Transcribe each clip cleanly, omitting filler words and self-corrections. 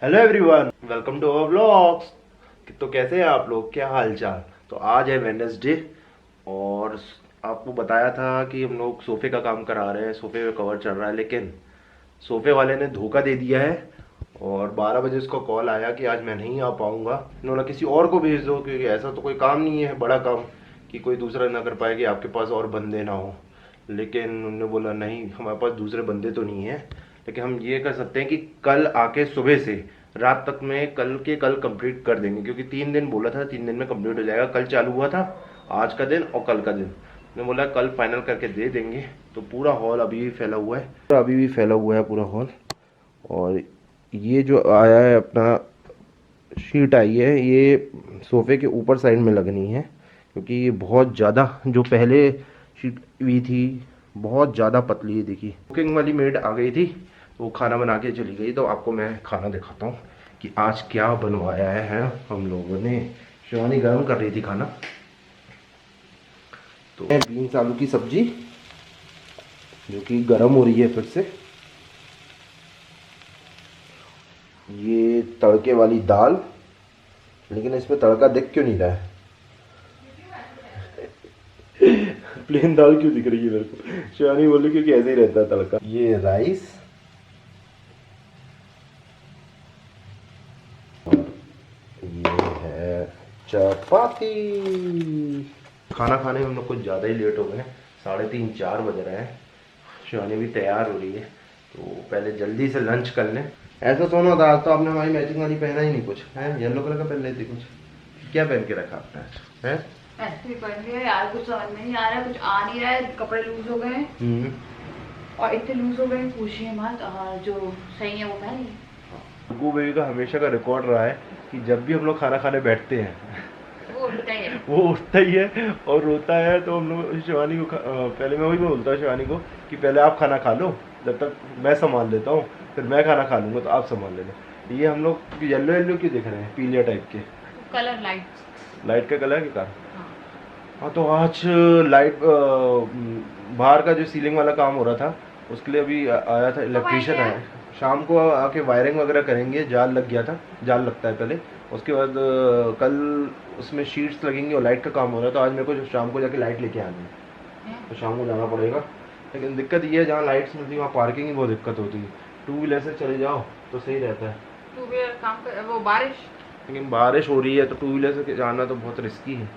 Hello everyone, welcome to our vlogs. तो कैसे हैं आप लोग, क्या हाल चाल। तो आज है वेडनेसडे और आपको बताया था कि हम लोग सोफे का काम करा रहे हैं, सोफे पे कवर चल रहा है, लेकिन सोफे वाले ने धोखा दे दिया है और 12 बजे उसको कॉल आया कि आज मैं नहीं आ पाऊंगा, इन्होंने किसी और को भेज दो, क्योंकि ऐसा तो कोई काम नहीं है बड़ा काम कि कोई दूसरा ना कर पाए कि आपके पास और बंदे ना हो। लेकिन उन्होंने बोला नहीं, हमारे पास दूसरे बंदे तो नहीं है, लेकिन हम ये कर सकते हैं कि कल आके सुबह से रात तक में कल के कल कंप्लीट कर देंगे, क्योंकि 3 दिन बोला था, 3 दिन में कंप्लीट हो जाएगा। कल चालू हुआ था, आज का दिन और कल का दिन, ने बोला कल फाइनल करके दे देंगे। तो पूरा हॉल अभी भी फैला हुआ है, अभी भी फैला हुआ है पूरा हॉल। और ये जो आया है अपना शीट आई है, ये सोफे के ऊपर साइड में लगनी है, क्योंकि ये बहुत ज़्यादा, जो पहले शीट हुई थी बहुत ज़्यादा पतली है। देखिए कुकिंग वाली मेड आ गई थी, वो खाना बना के चली गई। तो आपको मैं खाना दिखाता हूँ कि आज क्या बनवाया है हम लोगों ने। शिवानी गर्म कर रही थी खाना, तो बीन्स आलू की सब्जी जो कि गर्म हो रही है फिर से। ये तड़के वाली दाल, लेकिन इसमें तड़का दिख क्यों नहीं रहा है। प्लेन दाल क्यों दिख रही है मेरे को, शिवानी बोली क्योंकि ऐसे ही रहता है तड़का। ये राइस और ये है चपाती। खाना खाने में हम लोग कुछ ज़्यादा ही लेट हो गए, 3:30-4 बज रहे हैं। शिवानी भी तैयार हो रही है, तो पहले जल्दी से लंच कर लें। ऐसा सोना था, आज तो आपने हमारी मैचिंग वाली पहना ही नहीं कुछ है, येलो कलर का पहन लेती कुछ। क्या पहन के रखा आपने है? ऐसे ही पहन लिया यार, कुछ समझ में नहीं आ रहा है, कुछ आ नहीं रहा है, कपड़े लूज हो गए और इतने लूज हो गए पूछिए मत। और जो सही है वो पहन ली। गुग्गू बेबी का हमेशा का रिकॉर्ड रहा है कि जब भी हम लोग खाना खाने बैठते हैं वो उठता ही है। वो उठता ही है और रोता है। तो हम लोग शिवानी को पहले मैं वही बोलता हूँ शिवानी को कि पहले आप खाना खा लो, जब तक मैं संभाल लेता हूँ, फिर मैं खाना खा लूँगा तो आप संभाल लेना। ये हम लोग येलो येलो क्यों दिख रहे हैं, पीले टाइप के। Colour light. लाइट का कलर के कारण। हाँ। हाँ, तो आज लाइट बाहर का जो सीलिंग वाला काम हो रहा था, उसके लिए अभी आया था, कब आएंगे इलेक्ट्रीशियन आया। आप? शाम को आके वायरिंग वगैरह करेंगे, जाल लग गया था, जाल लगता है पहले, उसके बाद कल उसमें शीट्स लगेंगी और लाइट का काम हो रहा है। तो आज मेरे को शाम को जाके लाइट लेके आनी है, तो शाम को जाना पड़ेगा। लेकिन दिक्कत ये है, जहाँ लाइट्स मिलती है वहाँ पार्किंग की बहुत दिक्कत होती है। 2 व्हीलर से चले जाओ तो सही रहता है, टू व्हीलर काम कर वो बारिश। लेकिन बारिश हो रही है तो 2 व्हीलर से जाना तो बहुत रिस्की है।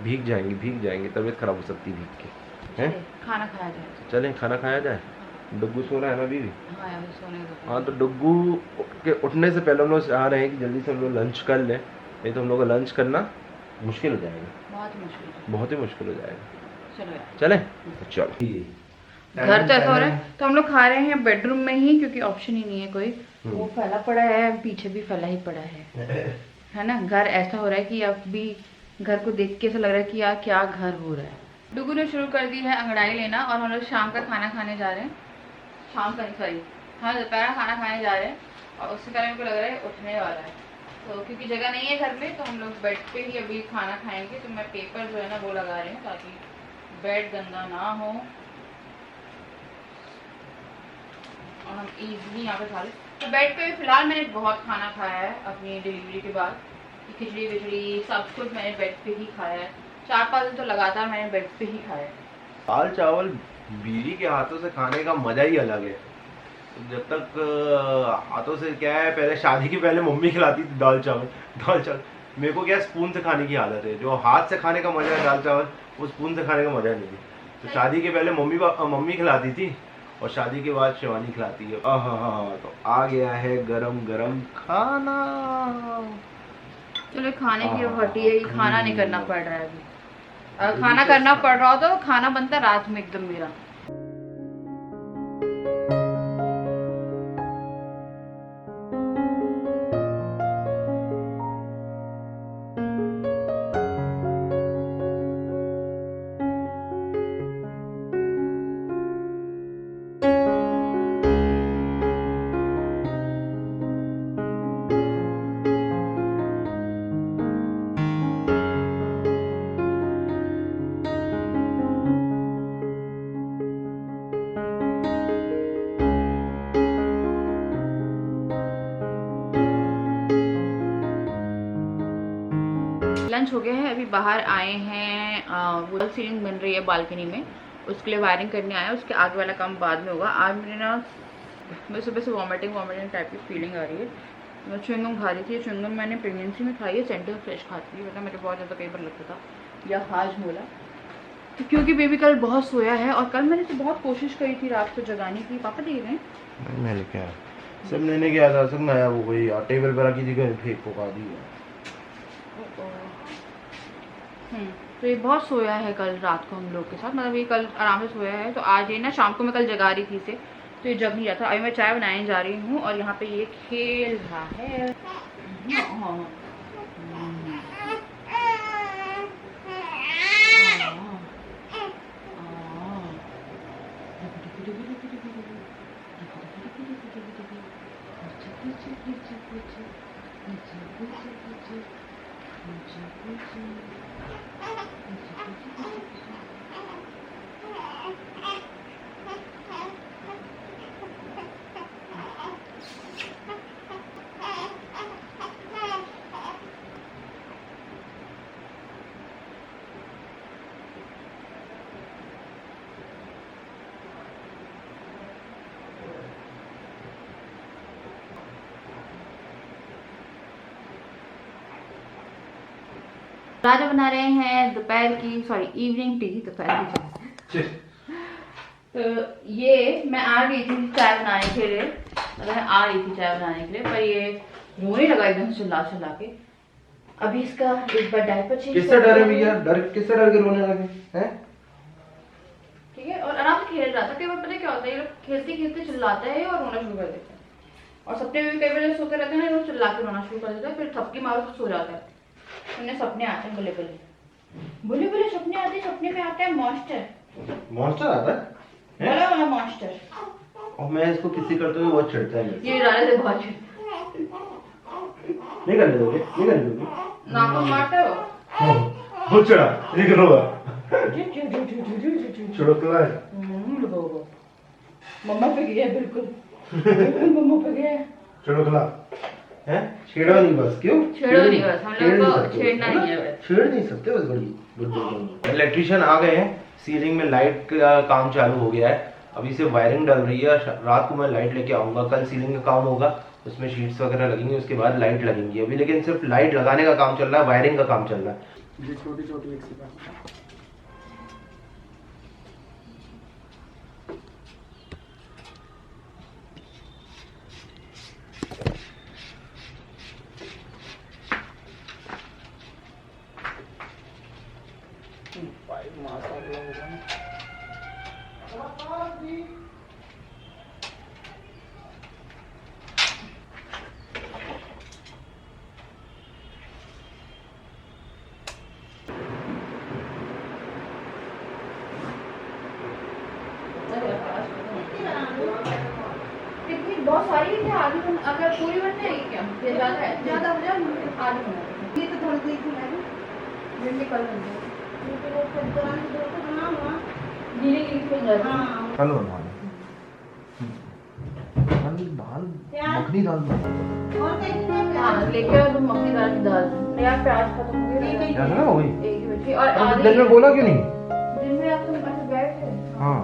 भीग जाएंगे, तबीयत खराब हो सकती है भीग के हैं। चले खाना खाया जाए। चलें खाना खाया जाए। हाँ। डुग्गू सो रहा है ना अभी भी। हाँ यार, सोने का हाँ, तो डुग्गू के उठने से पहले हम लोग चाह रहे हैं कि जल्दी से हम लोग लंच कर लें, नहीं तो हम लोग का लंच करना मुश्किल हो जाएगा, बहुत ही मुश्किल है। बहुत ही मुश्किल हो जाएगा। चलो यार। चलें तो चलो। घर तो ऐसा हो रहा है, तो हम लोग खा रहे हैं बेडरूम में ही, क्योंकि ऑप्शन ही नहीं है कोई। वो फैला पड़ा है, पीछे भी फैला ही पड़ा है ना। घर ऐसा हो रहा है कि अब भी घर को देख के ऐसा लग रहा है कि यार क्या घर हो रहा है। डुगू ने शुरू कर दी है अंगड़ाई लेना, और हम लोग शाम का खाना खाने जा रहे हैं। शाम का सॉरी, हाँ दोपहर खाना खाने जा रहे हैं। और उससे पहले मेरे को लग रहा है उठने वाला है, तो क्योंकि जगह नहीं है घर में, तो हम लोग बेड पे ही अभी खाना खाएंगे। तो मैं पेपर जो है ना वो लगा रही हूँ, ताकि बेड गंदा ना हो और हम इजीली यहाँ पे खा लें। तो बेड पे फिलहाल मैंने बहुत खाना खाया है अपनी डिलीवरी के बाद। खिचड़ी विचड़ी सब कुछ मैंने बेड पे ही खाया है। 4-5 दिन तो लगातार मैंने बेड पे ही खाया है। दाल चावल बीवी के हाथों से खाने का मजा ही अलग है। जब तक हाथों से क्या है, पहले शादी के पहले मम्मी खिलाती थी दाल चावल। दाल चावल मेरे को क्या स्पून से खाने की आदत है, जो हाथ से खाने का मजा है दाल चावल, वो स्पून से खाने का मजा नहीं है। तो शादी के पहले मम्मी खिलाती थी और शादी के बाद शिवानी खिलाती है। तो आ गया है गरम गरम खाना। चलो खाने की हटी है, खाना नहीं करना पड़ रहा है अभी। अगर खाना करना पड़ रहा हो तो खाना बनता रात में एकदम मेरा। लंच हो गया है, अभी बाहर आए हैं। वॉल सीलिंग बन रही है बालकनी में, उसके लिए वायरिंग करने आए हैं। उसके आगे वाला काम बाद में होगा। आज मैं सुबह से वॉमिटिंग टाइप की फीलिंग आ रही है। मैं च्युइंगम खा रही थी। च्युइंगम मैंने प्रेगनेंसी में खाई है, सेंटर फ्रेश खाती थी, मतलब मेरे बहुत ज़्यादा कई बार लगता था या हाजमोला। तो क्योंकि बेबी कल बहुत सोया है और कल मैंने तो बहुत कोशिश करी थी रात को जगाने की। पापा दे रहे हैं, मैं लेके आया, सब लेने गया था, सब नया वो गई यार, टेबल पर रखी जगह फेंक को खा दी है। तो ये बहुत सोया है कल रात को हम लोग के साथ, मतलब ये कल आराम से सोया है। तो आज ये ना शाम को मैं कल जगा रही थी इसे, तो ये जग नहीं रहा था। अभी मैं चाय बनाने जा रही हूँ और यहाँ पे ये खेल रहा है। राजा बना रहे हैं दोपहर की इवनिंग टी, दोपहर की चाय। तो ये मैं आ गई थी चाय बनाने के लिए, मतलब मैं आ रही थी चाय बनाने के लिए, पर ये रोने लगा एकदम चिल्ला चिल्ला के। अभी इसका एक बार डायपर चेंज किससे डरे भैया, डर किससे डर के रोने लगे हैं? ठीक है, और आराम से खेल रहा था। कई बार पता क्या होता है, ये लोग खेलते खेलते चिल्लाता है और रोना शुरू कर देता है। और सपने में भी कई बार सोते रहते हैं ना, चिल्ला के रोना शुरू कर देता है, फिर थपकी मारो तो सो जाता है। उन्हें सपने आते हैं, बोले बोले बोले सपने आते हैं। सपने में आता है मॉन्स्टर आता है बड़ा वाला मॉन्स्टर, और मैं इसको किसी करते हुए बहुत चिढ़ता है। ये राजा से बहुत नहीं करने दोगे नाक को मारते हो। बहुत चिढ़ा, ये करोगा चिढ़ोतला है। मम्मा पे गया बिल्कुल मम्मा पे गया चिढ़ोतला है। छेड़ो नहीं बस, क्यों छेड़ो नहीं बस, हम लोग को छेड़ना नहीं है बस। छेड़ नहीं सकते बस, बड़ी इलेक्ट्रिशियन आ गए हैं, सीलिंग में लाइट का काम चालू हो गया है, अभी से वायरिंग डल रही है। रात को मैं लाइट लेके आऊंगा, कल सीलिंग का काम होगा, उसमें शीट्स वगैरह लगेंगी, उसके बाद लाइट लगेंगी। अभी लेकिन सिर्फ लाइट लगाने का काम चल रहा है, वायरिंग का काम चल रहा है। छोटी छोटी एक सी बात बहुत सारी है क्या? आधी अगर पूरी बन जाएगी क्या? ये ज्यादा है, ज्यादा हो जाए आधी बना। ये तो थोड़ी देर की है, दिन में कल बन जाएगी। ये तो रोज कल दौरान दो तो बना हुआ गीली गीली बन जाएगी। हां कल बनवाना दाल, मखनी दाल और हां लेके आओ तुम मखनी दाल की दाल। यार प्याज खत्म हो गया, यार ना हो गई एक ही बची। और आधी दिन में बोला क्यों नहीं? दिन में आप तुम ऐसे बैठे। हां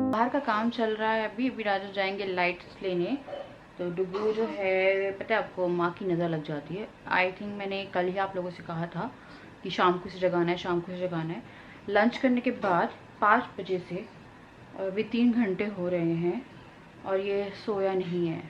बाहर का काम चल रहा है। अभी राजा जाएंगे लाइट्स लेने। तो डुगू जो है पता है आपको, माँ की नज़र लग जाती है। आई थिंक मैंने कल ही आप लोगों से कहा था कि शाम को से जगाना है, शाम को से जगाना है। लंच करने के बाद 5 बजे से अभी 3 घंटे हो रहे हैं और ये सोया नहीं है।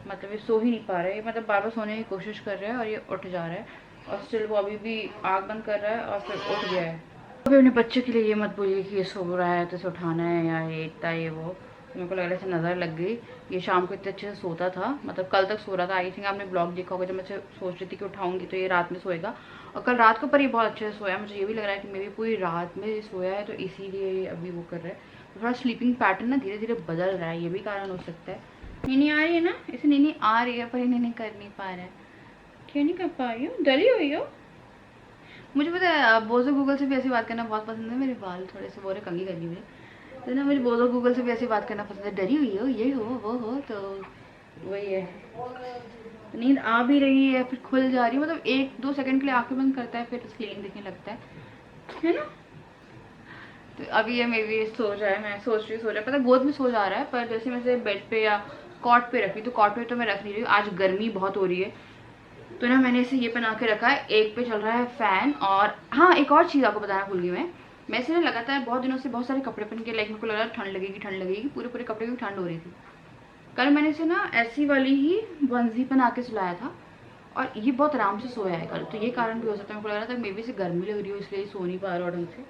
मतलब ये सो ही नहीं पा रहा है, मतलब बार बार सोने की कोशिश कर रहा है और ये उठ जा रहा है। और स्टिल वो अभी भी आँख बंद कर रहा है और फिर उठ गया है। अभी अपने बच्चे के लिए ये मत बोलिए कि ये सो रहा है तो इसे उठाना है या ये इतना ये वो। मेरे को लग रहा है इसे नज़र लग गई। ये शाम को इतने अच्छे से सोता था, मतलब कल तक सो रहा था। आई थिंक आपने ब्लॉग देखा होगा जब मैं सोच रही थी कि उठाऊंगी तो ये रात में सोएगा, और कल रात को पर ये बहुत अच्छे से सोया। मुझे ये भी लग रहा है कि मेरी पूरी रात में सोया है तो इसीलिए ये अभी वो कर रहा है। तो थोड़ा स्लीपिंग पैटर्न ना धीरे धीरे बदल रहा है, ये भी कारण हो सकता है। नीनी आ रही है ना, इसे नीनी आ रही है पर इन्हें नहीं कर नहीं पा रहा है। क्यों नहीं कर पा रही हो, डरी हुई हो? मुझे पता है बोजो गूगल से भी ऐसी बात करना बहुत पसंद है। मेरे बाल थोड़े से बोरे कंघी करनी हुई, तो ना मुझे बोजो गूगल से भी ऐसी बात करना पसंद है। डरी हुई हो, ये हो वो हो, तो वही है। नींद आ भी रही है फिर खुल जा रही है, मतलब 1-2 सेकंड के लिए आंखें बंद करता है फिर स्क्रीन देखने लगता है ना। तो अभी ये मे भी सो जाए, मैं सोच रही हूँ सो जाए, पता गोद में सो जा रहा है, पर जैसे मैं इसे बेड पे या कॉट पे रखी, तो कॉट पे तो मैं रख नहीं रही हूँ, आज गर्मी बहुत हो रही है तो ना मैंने इसे ये बना के रखा है। एक पे चल रहा है फैन, और हाँ एक और चीज़ आपको बताना भूल गई मैं इसे ना लगातार बहुत दिनों से बहुत सारे कपड़े पहन के, लाइक मेरे को लग रहा है ठंड लगेगी, पूरे पूरे कपड़े की ठंड हो रही थी। कल मैंने इसे ना ऐसी वाली ही वंजी बना के सुलाया था और ये बहुत आराम से सोया है कल, तो ये कारण भी हो सकता है। मेरे को लग रहा था मे बी इसे गर्मी लग रही हो इसलिए सो नहीं पा रहा ढंग से।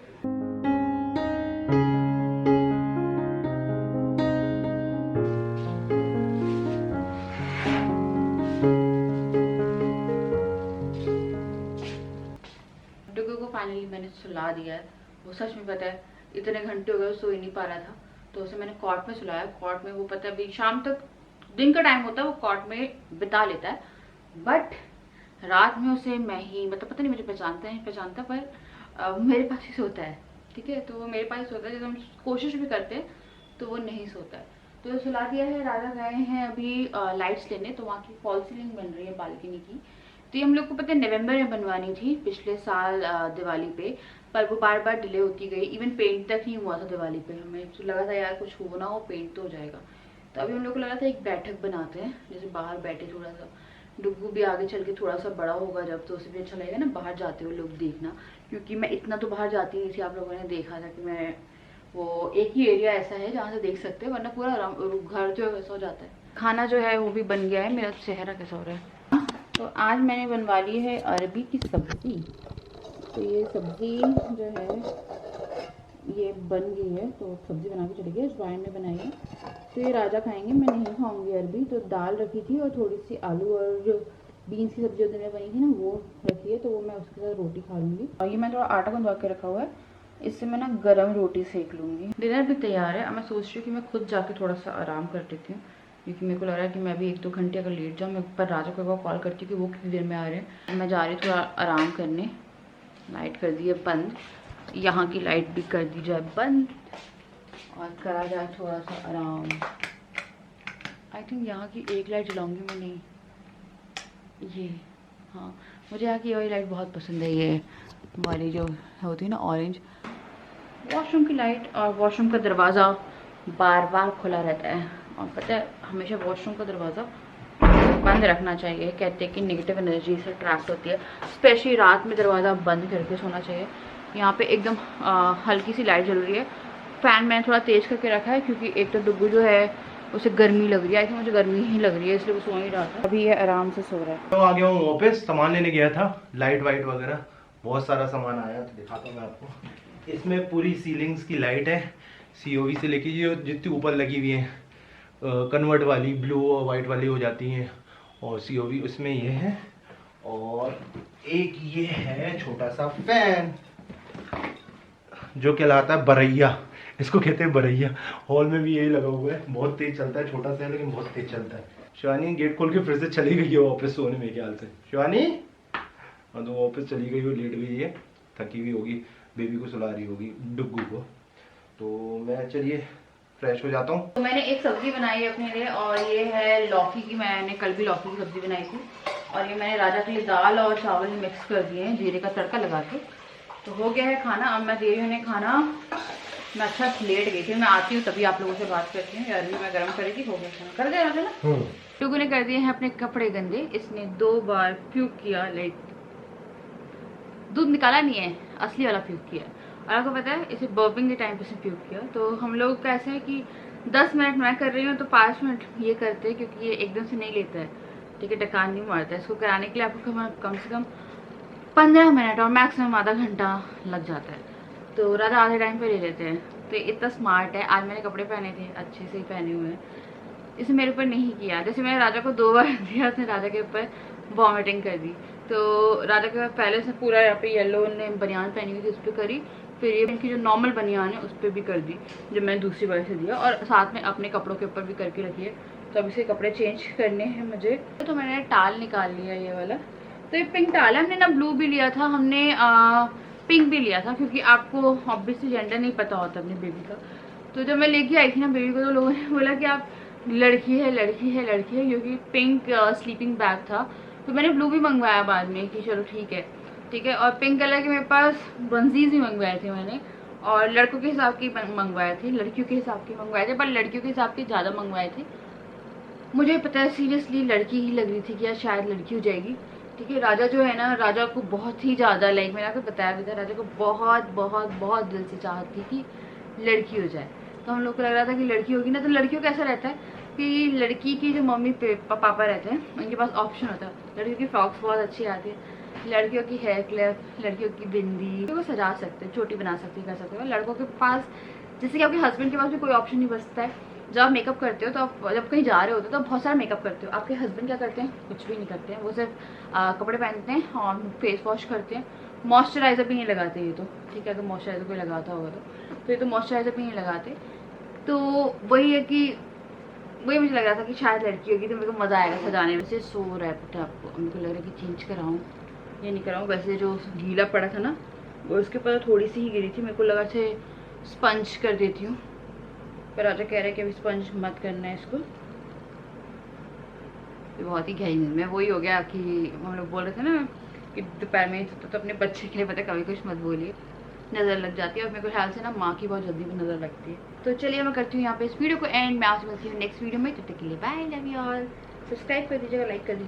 डुगू को फाइनली मैंने सुला दिया है। वो सच में पता है इतने घंटे हो गए सो ही नहीं पा रहा था, तो उसे मैंने कॉट में सुलाया। कॉट में वो पता है अभी शाम तक दिन का टाइम होता है वो कॉट में बिता लेता है, बट रात में उसे मैं ही, मतलब पता नहीं मुझे पहचानता है नहीं पहचानता, पर मेरे पास ही सोता है। ठीक है, तो वो मेरे पास ही सोता है। जब हम कोशिश भी करते हैं तो वो नहीं सोता है, तो सुला दिया है। राजा गए हैं अभी लाइट्स लेने, तो वहाँ की फॉल सीलिंग बन रही है बालकनी की। तो ये हम लोग को पता है नवंबर में बनवानी थी पिछले साल दिवाली पे, पर वो बार बार डिले होती गई। इवन पेंट तक नहीं हुआ था दिवाली पे। हमें तो लगा था यार कुछ हो ना हो, पेंट तो हो जाएगा। तो अभी हम लोग को लगा था एक बैठक बनाते हैं, जैसे बाहर बैठे थोड़ा सा। डुग्गू भी आगे चल के थोड़ा सा बड़ा होगा जब, तो उसे भी अच्छा लगेगा ना बाहर जाते हुए लोग देखना, क्योंकि मैं इतना तो बाहर जाती नहीं थी। आप लोगों ने देखा था कि मैं वो एक ही एरिया ऐसा है जहाँ से देख सकते हैं, वरना पूरा घर जो है वैसा हो जाता है। खाना जो है वो भी बन गया है। मेरा चेहरा कैसा हो रहा है। तो आज मैंने बनवा ली है अरबी की सब्ज़ी। तो ये सब्ज़ी जो है ये बन गई है, तो सब्ज़ी बना के चली गई, ज्वाइन ने बनाई है। तो ये राजा खाएंगे, मैं नहीं खाऊंगी अरबी। तो दाल रखी थी और थोड़ी सी आलू और जो बीन्स की सब्ज़ी दिन में बनी थी ना वो रखी है, तो वो मैं उसके साथ रोटी खा लूँगी। और ये मैं थोड़ा आटा गुंदवा के रखा हुआ है, इससे मैं ना गरम रोटी सेक लूँगी। डिनर भी तैयार है। अब मैं सोच रही हूँ कि मैं खुद जाके थोड़ा सा आराम कर लेती हूँ, क्योंकि मेरे को लग रहा है कि मैं भी 1-2 घंटे अगर लेट जाऊँ, मैं पर राजा को कॉल करती हूँ कि वो कितनी देर में आ रहे हैं। मैं जा रही हूँ थोड़ा आराम करने। लाइट कर दी है बंद, यहाँ की लाइट भी कर दी जाए बंद और करा जाए थोड़ा सा आराम। आई थिंक यहाँ की एक लाइट जलाऊंगी मैं, नहीं ये, हाँ मुझे यहाँ की वही लाइट बहुत पसंद है, ये वाली जो होती है ना ऑरेंज। वॉशरूम की लाइट और वॉशरूम का दरवाज़ा बार बार खुला रहता है, और पता है हमेशा वॉशरूम का दरवाज़ा बंद रखना चाहिए। कहते हैं कि नेगेटिव एनर्जी से अट्रैक्ट होती है, स्पेशली रात में दरवाज़ा बंद करके सोना चाहिए। यहाँ पे एकदम हल्की सी लाइट जल रही है। फ़ैन मैंने थोड़ा तेज़ करके रखा है क्योंकि एक तो डुग्गू जो है उसे गर्मी लग रही है। आई थिंक मुझे गर्मी ही लग रही है इसलिए वो सो ही रहा था। अभी ये आराम से सो रहा है। तो आ गया हूँ वापस, सामान लेने गया था, लाइट वाइट वगैरह बहुत सारा सामान आया, तो दिखाता हूँ मैं आपको। इसमें पूरी सीलिंग्स की लाइट है, COV से लेके जो जितनी ऊपर लगी हुई है कन्वर्ट वाली ब्लू और वाइट वाली हो जाती हैं, और COV उसमें ये है। और एक ये है छोटा सा फैन जो कहलाता है बरैया, इसको कहते हैं बरैया। हॉल में भी यही लगा हुआ है, बहुत तेज चलता है, छोटा सा है लेकिन बहुत तेज चलता है। शिवानी गेट खोल के फिर से चली गई है वापस सोने में ख्याल से। शिवानी हाँ, तो वापस चली गई, वो लेट गई है, थकी हुई होगी, बेबी को सुला रही होगी डुग्गू को। तो मैं चलिए फ्रेश हो जाता हूँ। तो मैंने एक सब्जी बनाई है अपने लिए, और ये है लौकी की। मैंने कल भी लौकी की सब्जी बनाई थी, और ये मैंने राजा के लिए दाल और चावल मिक्स कर दिए हैं जीरे का तड़का लगा के। तो हो गया है खाना। अब मैं दे रही हूँ उन्हें खाना। मैं अच्छा लेट गई थी, मैं आती हूँ तभी आप लोगों से बात करती हूँ। यार मैं गर्म करी थी, हो गया खाना, कर दे राजा ना। टुगू ने कर दिए हैं अपने कपड़े गंदे, इसने 2 बार फ्यूक किया, लाइक दूध निकाला नहीं है, असली वाला फ्यूक किया। और आपको पता है इसे बर्पिंग के टाइम पे से फ्यूक किया। तो हम लोग कैसे है कि 10 मिनट मैं कर रही हूँ तो 5 मिनट ये करते हैं, क्योंकि ये एकदम से नहीं लेता है, ठीक है, डकान नहीं मारता है। इसको कराने के लिए आपको कम से कम 15 मिनट और मैक्सिमम आधा घंटा लग जाता है। तो राजा आधे टाइम पे ले लेते हैं। तो इतना स्मार्ट है, आज मैंने कपड़े पहने थे, अच्छे से ही पहने हुए हैं, इसे मेरे ऊपर नहीं किया। जैसे मैंने राजा को 2 बार दिया, उसने राजा के ऊपर वॉमिटिंग कर दी। तो राजा के पहले से पूरा यहाँ पे येलो ने बनियान पहनी हुई थी उस पर करी, फिर ये इनकी जो नॉर्मल बनियान है उस पर भी कर दी जब मैंने दूसरी बार से दिया, और साथ में अपने कपड़ों के ऊपर भी करके रखी है। तो अब इसे कपड़े चेंज करने हैं मुझे। तो मैंने टाल निकाल लिया ये वाला। तो ये पिंक टाल है, हमने ना ब्लू भी लिया था, हमने पिंक भी लिया था, क्योंकि आपको ऑब्वियसली जेंडर नहीं पता होता अपने बेबी का। तो जब मैं लेके आई थी ना बेबी को, तो लोगों ने बोला कि आप लड़की है लड़की है लड़की है, क्योंकि पिंक स्लीपिंग बैग था। तो मैंने ब्लू भी मंगवाया बाद में कि चलो ठीक है ठीक है। और पिंक कलर के मेरे पास बंजीज भी मंगवाए थे मैंने, और लड़कों के हिसाब के मंगवाए थे, लड़कियों के हिसाब के मंगवाए थे, पर लड़कियों के हिसाब के ज़्यादा मंगवाए थे। मुझे पता है सीरियसली लड़की ही लग रही थी कि यार शायद लड़की हो जाएगी। ठीक है, राजा जो है ना, राजा को बहुत ही ज़्यादा लाइक मैंने आपको बताया भी था, राजा को बहुत बहुत बहुत दिल से चाहत थी कि लड़की हो जाए। तो हम लोग को लग रहा था कि लड़की होगी ना। तो लड़कियों का ऐसा रहता है कि लड़की की जो मम्मी पापा रहते हैं उनके पास ऑप्शन होता है। लड़कियों की फ्रॉक्स बहुत अच्छी आती है, लड़कियों की हेयर क्लिप, लड़कियों की बिंदी, वो सजा सकते हैं, छोटी बना सकते हैं, कर सकते हो। लड़कों के पास जैसे कि आपके हस्बैंड के पास भी कोई ऑप्शन नहीं बचता है। जब आप मेकअप करते हो तो आप जब कहीं जा रहे होते हो तो बहुत सारा मेकअप करते हो। आपके हस्बैंड क्या करते हैं? कुछ भी नहीं करते हैं, वो सिर्फ कपड़े पहनते हैं और फेस वॉश करते हैं। मॉइस्चराइज़र भी नहीं लगाते ये तो, ठीक है, अगर मॉइस्चराइज़र कोई लगाता होगा तो ये तो मॉइस्चराइज़र भी नहीं लगाते। तो वही है कि वही मुझे लग रहा था कि शायद लड़की होगी तो मेरे को मज़ा आएगा सजाने में। से सो रहा है पुट्ठा, आपको मेरे को लग रहा है कि चेंज कराऊँ या नहीं कराऊँ। वैसे जो गीला पड़ा था ना वो इसके ऊपर थोड़ी सी ही गिरी थी, मेरे को लगा से स्पंज कर देती हूँ, पर राजा कह रहा है कि अभी स्पंज मत करना है इसको। ये बहुत ही गहरी नींद में वही हो गया कि हम लोग बोल रहे थे ना कि दोपहर में तो अपने बच्चे के लिए पता कभी कुछ मत बोलिए, नज़र लग जाती है। और मेरे को ख्याल से ना माँ की बहुत जल्दी भी नज़र लगती है। तो चलिए मैं करती हूँ यहाँ पे इस वीडियो को एंड, मैं आपसे मिलती हूँ नेक्स्ट वीडियो में। तब तक के लिए bye, love you all. Subscribe कर दीजिएगा, लाइक कर दीजिएगा।